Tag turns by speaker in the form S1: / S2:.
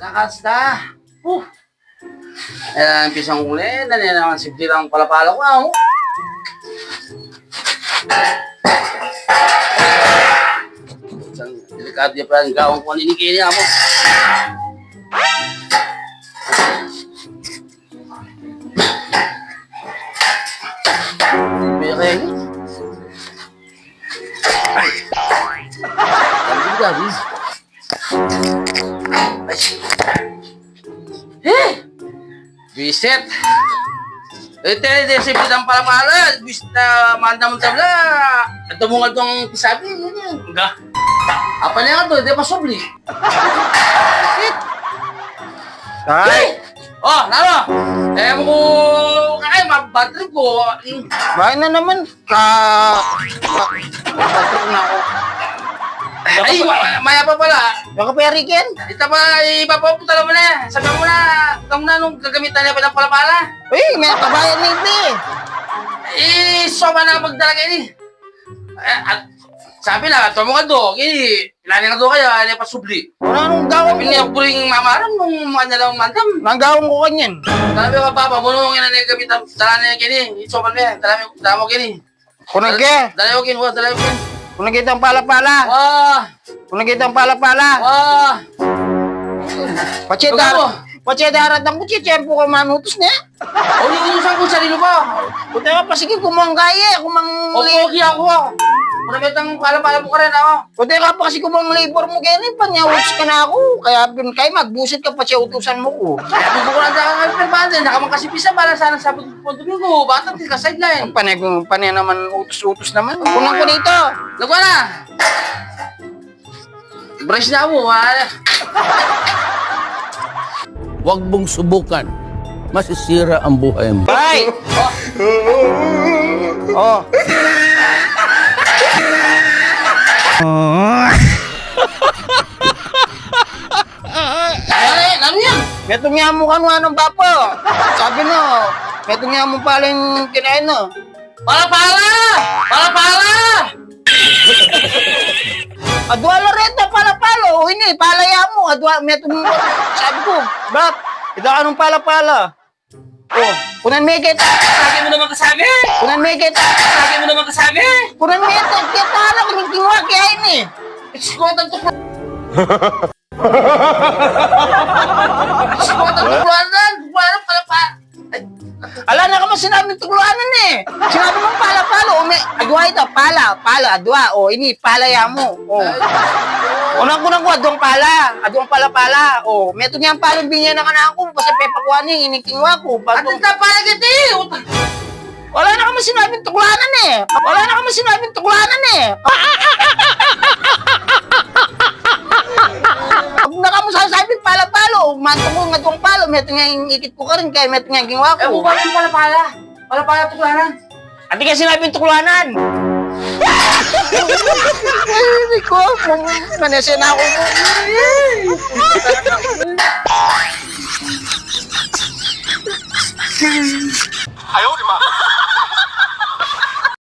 S1: Kakasta. Ayan ang pisang uli. Dali naman sibdi lang palapala ko. Isang delikado niya pala ang gawang ko ninikini ako. Beke. Ay. Gabi. Biset. Ito, sipit ang palapala. Biset na manda mong tabla. Ito mo nga itong pisabi. Enggak. Apa niya nga ito? Hindi pa subli. Biset.
S2: Tay!
S1: Oh, Lalo. Mo ko kaya mabatrip ko.
S2: Bakit na naman? Batrip na ako.
S1: Ay, maya pa pala.
S2: Nakaperi Ken?
S1: Ito pa, ipapapunta naman na. Sabi mo na, ikaw na nung gagamitan niya pa ng palapala.
S2: Uy, may nakabayan na ito
S1: Soma na magdala kayo ni. At sabi na, ito mo nga do, ilani nga do kayo, ano pa subli.
S2: Wala nung gawang
S1: Sabi niya, puring mamaran nung mga nilang mandam.
S2: Nanggawang ko kanyan.
S1: Sabi ko, papa, mo nung ina niya gamitan, dala niya kini. Soma niya, dala mo kini.
S2: Kunang ke?
S1: Dala mo kini, dala mo kini.
S2: Kunang kitang pala-pala.
S1: Wah!
S2: Kunang kitang pala-pala.
S1: Wah!
S2: Darat ng kutsi, tiyempo ka manutos niya.
S1: O, inuusan ko sarili mo.
S2: Puta ka pa, sige, kumang kaya, kumang
S1: Opo, ako. Kung namitang pala mo ka rin ako.
S2: Puta ka pa, kasi kumang labor mo kaya rin, panyawits ka na ako. Kaya magbusit ka pa siya utusan mo ko.
S1: Kaya ko ko lang sa permante, nakamakasipisa para sana sa Domingo. Bakit ka sideline?
S2: Panay naman utos-utos naman. Kunang ko dito.
S1: Lagwa na! Brace na mo, ha?
S3: Huwag mong subukan. Masisira ang buhay mo.
S2: Bye! Oh.
S1: Ay, ano yan?
S2: Metong nga mo kanu anong bapo. Sabi no, metong nga mo paling kinain no.
S1: Pala!
S2: Adwa la reta pala-palo. Ini palaya mo. Adwa metong sabi ko, "Brat, ito anong pala-pala?" Oh, kunan meket.
S1: Lagi mo naman kasabi!
S2: Kunan meket.
S1: Lagi mo naman kasabi!
S2: Kunan meket. Kita na kuning kiwa kaya ini.
S1: Iskotan to Iskotan to kulanan! Kulanan pala pa!
S2: Ala na ka mo sinabing tugluanan eh. Sinabi mo pala-palo. Adwa ito, pala, adwa. Oh, ini palaya mo. Oh. Unang-unang ko, adwang pala. Adwang pala-pala. Oh, meto niya ang palang bingyan na ka na ako. Basta pepakuaning, inikingwa ko.
S1: Atin ta pala giti!
S2: Wala na ka mo sinabing tuklanan eh. Pag na ka mo sasabing pala-palo, manto ko nga adwang palo. Meto niya ikit ko ka rin, kaya meto niya gingwa
S1: Eh,
S2: ko.
S1: mukha rin pala. Pala to kulanan.
S2: Ati ka sinabing tuklanan. Hindi ko, manasin ako mo.
S4: Ayaw, di ba?